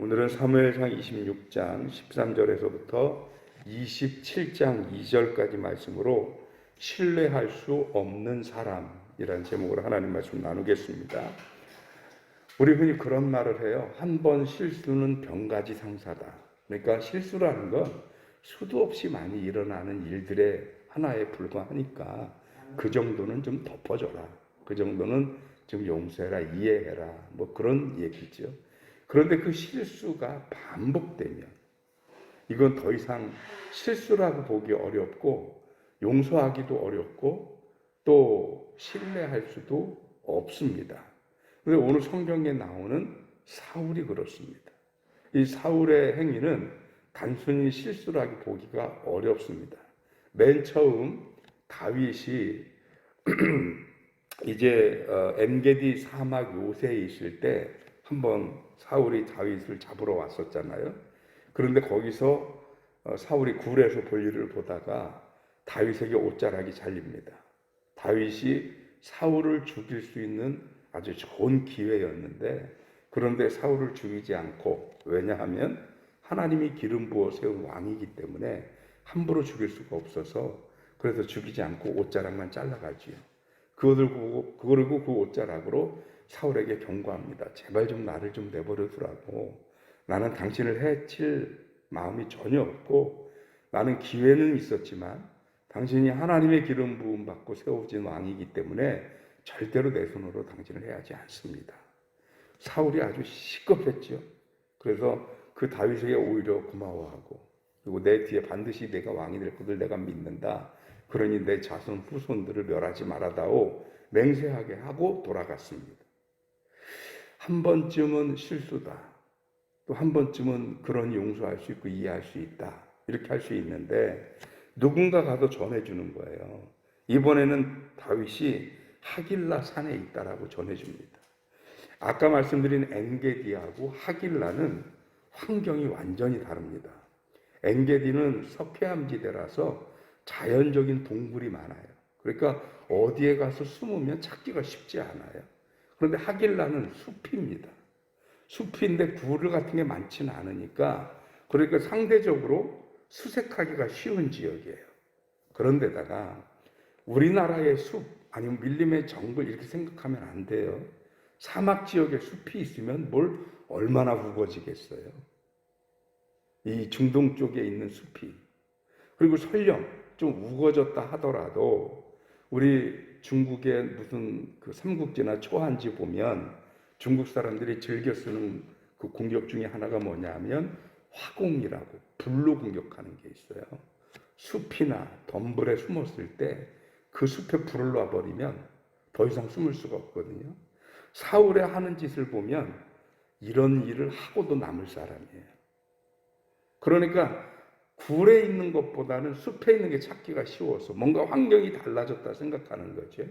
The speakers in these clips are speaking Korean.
오늘은 사무엘상 26장 13절에서부터 27장 2절까지 말씀으로 신뢰할 수 없는 사람이라는 제목으로 하나님 말씀 나누겠습니다. 우리 흔히 그런 말을 해요. 한 번 실수는 병가지 상사다. 그러니까 실수라는 건 수도 없이 많이 일어나는 일들의 하나에 불과하니까 그 정도는 좀 덮어줘라. 그 정도는 좀 용서해라, 이해해라. 뭐 그런 얘기죠. 그런데 그 실수가 반복되면 이건 더 이상 실수라고 보기 어렵고 용서하기도 어렵고 또 신뢰할 수도 없습니다. 그런데 오늘 성경에 나오는 사울이 그렇습니다. 이 사울의 행위는 단순히 실수라고 보기가 어렵습니다. 맨 처음 다윗이 이제 엔게디 사막 요새에 있을 때 한번 사울이 다윗을 잡으러 왔었잖아요. 그런데 거기서 사울이 굴에서 볼일을 보다가 다윗에게 옷자락이 잘립니다. 다윗이 사울을 죽일 수 있는 아주 좋은 기회였는데 그런데 사울을 죽이지 않고, 왜냐하면 하나님이 기름 부어 세운 왕이기 때문에 함부로 죽일 수가 없어서 그래서 죽이지 않고 옷자락만 잘라가지요. 그리고 그 옷자락으로 사울에게 경고합니다. 제발 좀 나를 좀 내버려 두라고. 나는 당신을 해칠 마음이 전혀 없고 나는 기회는 있었지만 당신이 하나님의 기름 부음 받고 세워진 왕이기 때문에 절대로 내 손으로 당신을 해하지 않습니다. 사울이 아주 시급했죠. 그래서 그 다윗에게 오히려 고마워하고, 그리고 내 뒤에 반드시 내가 왕이 될 것을 내가 믿는다. 그러니 내 자손 후손들을 멸하지 말아다오 맹세하게 하고 돌아갔습니다. 한 번쯤은 실수다. 또 한 번쯤은 그런 용서할 수 있고 이해할 수 있다. 이렇게 할 수 있는데 누군가 가서 전해주는 거예요. 이번에는 다윗이 하길라 산에 있다라고 전해줍니다. 아까 말씀드린 엔게디하고 하길라는 환경이 완전히 다릅니다. 엔게디는 석회암지대라서 자연적인 동굴이 많아요. 그러니까 어디에 가서 숨으면 찾기가 쉽지 않아요. 그런데 하길라는 숲입니다. 숲인데 굴 같은 게 많지는 않으니까 그러니까 상대적으로 수색하기가 쉬운 지역이에요. 그런데다가 우리나라의 숲 아니면 밀림의 정글 이렇게 생각하면 안 돼요. 사막 지역에 숲이 있으면 뭘 얼마나 우거지겠어요. 이 중동 쪽에 있는 숲이. 그리고 설령 좀 우거졌다 하더라도 우리 중국의 무슨 그 삼국지나 초한지 보면 중국 사람들이 즐겨 쓰는 그 공격 중에 하나가 뭐냐면 화공이라고 불로 공격하는 게 있어요. 숲이나 덤불에 숨었을 때 그 숲에 불을 놔버리면 더 이상 숨을 수가 없거든요. 사울의 하는 짓을 보면 이런 일을 하고도 남을 사람이에요. 그러니까 굴에 있는 것보다는 숲에 있는 게 찾기가 쉬워서 뭔가 환경이 달라졌다 생각하는 거죠.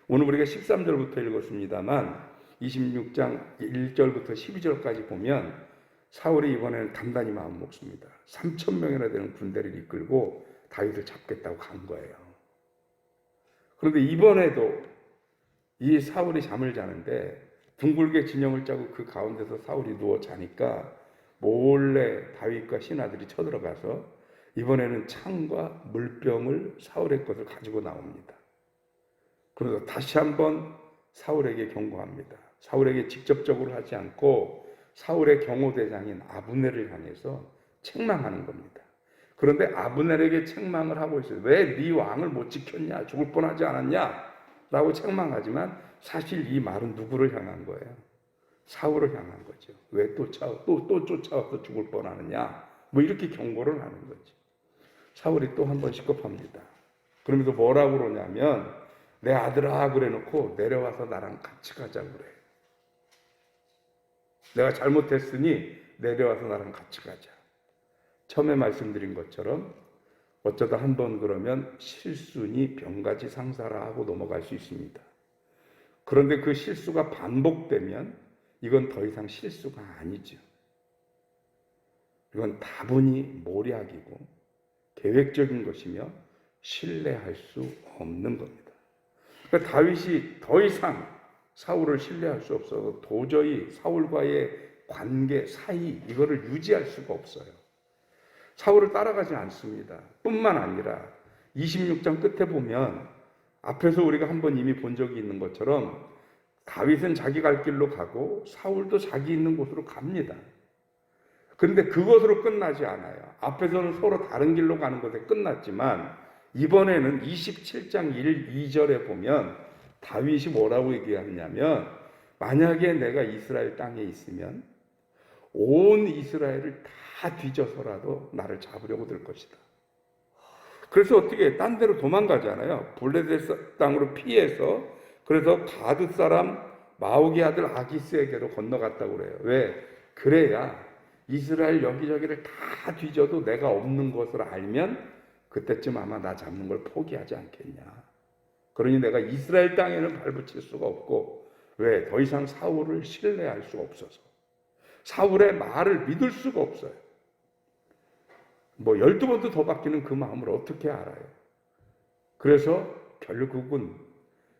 오늘 우리가 13절부터 읽었습니다만 26장 1절부터 12절까지 보면 사울이 이번에는 단단히 마음 먹습니다. 3,000명이나 되는 군대를 이끌고 다윗을 잡겠다고 간 거예요. 그런데 이번에도 이 사울이 잠을 자는데 둥글게 진영을 짜고 그 가운데서 사울이 누워 자니까 몰래 다윗과 신하들이 쳐들어가서 이번에는 창과 물병을 사울의 것을 가지고 나옵니다. 그래서 다시 한번 사울에게 경고합니다. 사울에게 직접적으로 하지 않고 사울의 경호대장인 아브넬을 향해서 책망하는 겁니다. 그런데 아브넬에게 책망을 하고 있어요. 왜 네 왕을 못 지켰냐? 죽을 뻔하지 않았냐? 라고 책망하지만 사실 이 말은 누구를 향한 거예요? 사울을 향한 거죠. 왜 또 쫓아와서 죽을 뻔하느냐? 뭐 이렇게 경고를 하는 거죠. 사울이 또 한 번 시겁합니다. 그러면서 뭐라고 그러냐면 내 아들아 그래 놓고 내려와서 나랑 같이 가자고 그래. 내가 잘못했으니 내려와서 나랑 같이 가자. 처음에 말씀드린 것처럼 어쩌다 한 번 그러면 실수니 병가지 상사라 하고 넘어갈 수 있습니다. 그런데 그 실수가 반복되면 이건 더 이상 실수가 아니죠. 이건 다분히 모략이고 계획적인 것이며 신뢰할 수 없는 겁니다. 그러니까 다윗이 더 이상 사울을 신뢰할 수 없어서 도저히 사울과의 관계, 사이 이거를 유지할 수가 없어요. 사울을 따라가지 않습니다. 뿐만 아니라 26장 끝에 보면 앞에서 우리가 한번 이미 본 적이 있는 것처럼 다윗은 자기 갈 길로 가고 사울도 자기 있는 곳으로 갑니다. 그런데 그것으로 끝나지 않아요. 앞에서는 서로 다른 길로 가는 것에 끝났지만 이번에는 27장 1, 2절에 보면 다윗이 뭐라고 얘기하냐면 만약에 내가 이스라엘 땅에 있으면 온 이스라엘을 다 뒤져서라도 나를 잡으려고 들 것이다. 그래서 어떻게 딴 데로 도망가잖아요. 블레셋 땅으로 피해서 그래서 가드 사람 마옥의 아들 아기스에게로 건너갔다고 그래요. 왜? 그래야 이스라엘 여기저기를 다 뒤져도 내가 없는 것을 알면 그때쯤 아마 나 잡는 걸 포기하지 않겠냐. 그러니 내가 이스라엘 땅에는 발붙일 수가 없고 왜? 더 이상 사울을 신뢰할 수가 없어서 사울의 말을 믿을 수가 없어요. 12번도 더 바뀌는 그 마음을 어떻게 알아요? 그래서 결국은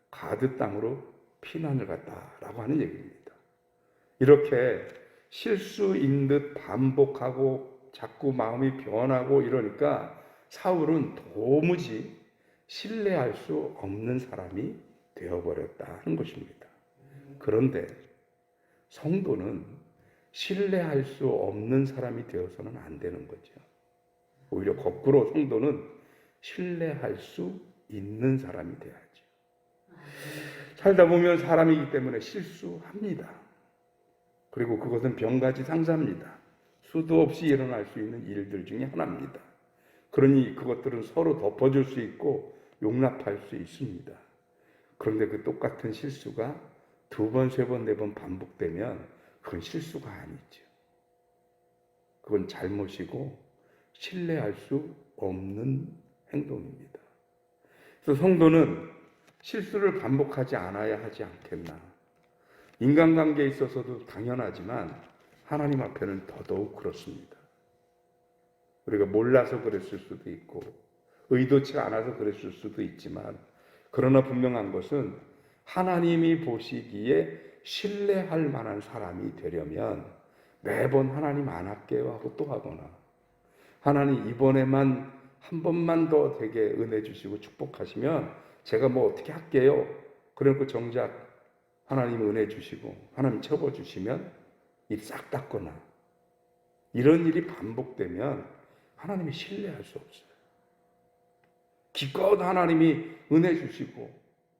가드 땅으로 피난을 갔다라고 하는 얘기입니다. 이렇게 실수인 듯 반복하고 자꾸 마음이 변하고 이러니까 사울은 도무지 신뢰할 수 없는 사람이 되어버렸다 하는 것입니다. 그런데 성도는 신뢰할 수 없는 사람이 되어서는 안 되는 거죠. 오히려 거꾸로 성도는 신뢰할 수 있는 사람이 돼야죠. 살다 보면 사람이기 때문에 실수합니다. 그리고 그것은 병가지 상사입니다. 수도 없이 일어날 수 있는 일들 중에 하나입니다. 그러니 그것들은 서로 덮어줄 수 있고 용납할 수 있습니다. 그런데 그 똑같은 실수가 2번, 3번, 4번 반복되면 그건 실수가 아니죠. 그건 잘못이고 신뢰할 수 없는 행동입니다. 그래서 성도는 실수를 반복하지 않아야 하지 않겠나. 인간관계에 있어서도 당연하지만 하나님 앞에는 더더욱 그렇습니다. 우리가 몰라서 그랬을 수도 있고 의도치 않아서 그랬을 수도 있지만 그러나 분명한 것은 하나님이 보시기에 신뢰할 만한 사람이 되려면 매번 하나님 안 할게요 하고 또 하거나 하나님 이번에만 한 번만 더 되게 은혜 주시고 축복하시면 제가 뭐 어떻게 할게요. 그러고 정작 하나님 은혜 주시고 하나님 쳐버주시면 입 싹 닫거나 이런 일이 반복되면 하나님이 신뢰할 수 없어요. 기껏 하나님이 은혜 주시고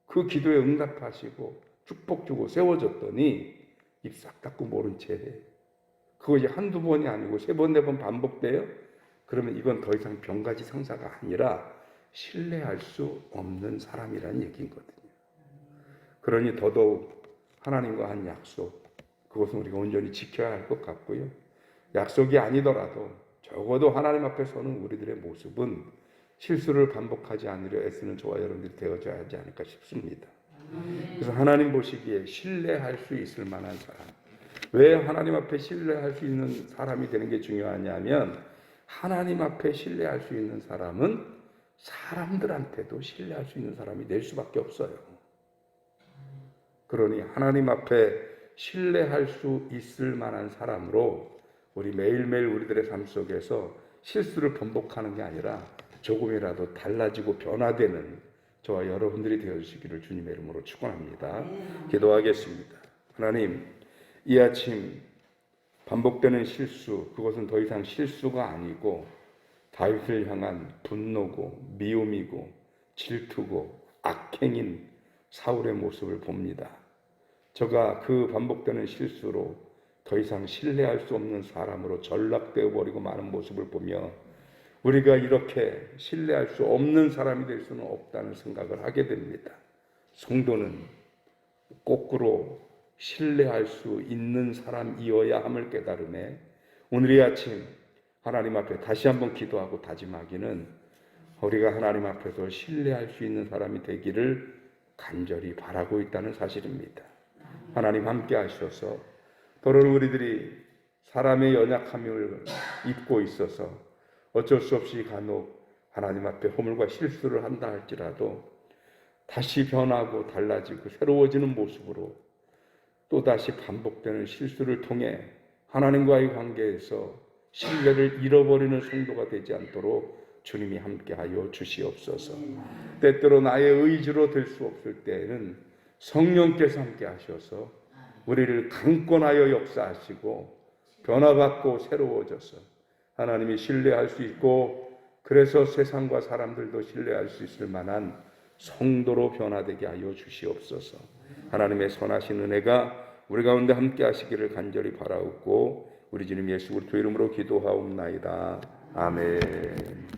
그 기도에 응답하시고 축복 주고 세워줬더니 입 싹 닫고 모른 채 그거 이제 한두 번이 아니고 3번, 4번 반복돼요. 그러면 이건 더 이상 병가지 상사가 아니라 신뢰할 수 없는 사람이라는 얘기거든요. 그러니 더더욱 하나님과 한 약속, 그것은 우리가 온전히 지켜야 할 것 같고요. 약속이 아니더라도 적어도 하나님 앞에 서는 우리들의 모습은 실수를 반복하지 않으려 애쓰는 저와 여러분들이 되어져야 하지 않을까 싶습니다. 그래서 하나님 보시기에 신뢰할 수 있을 만한 사람. 왜 하나님 앞에 신뢰할 수 있는 사람이 되는 게 중요하냐면 하나님 앞에 신뢰할 수 있는 사람은 사람들한테도 신뢰할 수 있는 사람이 될 수밖에 없어요. 그러니 하나님 앞에 신뢰할 수 있을 만한 사람으로 우리 매일매일 우리들의 삶 속에서 실수를 반복하는 게 아니라 조금이라도 달라지고 변화되는 저와 여러분들이 되어주시기를 주님의 이름으로 축원합니다. 기도하겠습니다. 하나님, 이 아침 반복되는 실수, 그것은 더 이상 실수가 아니고 다윗을 향한 분노고 미움이고 질투고 악행인 사울의 모습을 봅니다. 저가 그 반복되는 실수로 더 이상 신뢰할 수 없는 사람으로 전락되어 버리고 마는 모습을 보며 우리가 이렇게 신뢰할 수 없는 사람이 될 수는 없다는 생각을 하게 됩니다. 성도는 거꾸로 신뢰할 수 있는 사람이어야 함을 깨달음에 오늘 이 아침 하나님 앞에 다시 한번 기도하고 다짐하기는 우리가 하나님 앞에서 신뢰할 수 있는 사람이 되기를 간절히 바라고 있다는 사실입니다. 하나님 함께 하셔서 더러운 우리들이 사람의 연약함을 입고 있어서 어쩔 수 없이 간혹 하나님 앞에 허물과 실수를 한다 할지라도 다시 변하고 달라지고 새로워지는 모습으로 또다시 반복되는 실수를 통해 하나님과의 관계에서 신뢰를 잃어버리는 성도가 되지 않도록 주님이 함께하여 주시옵소서. 때때로 나의 의지로 될 수 없을 때에는 성령께서 함께하셔서 우리를 강권하여 역사하시고 변화받고 새로워져서 하나님이 신뢰할 수 있고, 그래서 세상과 사람들도 신뢰할 수 있을 만한 성도로 변화되게 하여 주시옵소서. 하나님의 선하신 은혜가 우리 가운데 함께 하시기를 간절히 바라옵고 우리 주님 예수 그리스도 이름으로 기도하옵나이다. 아멘.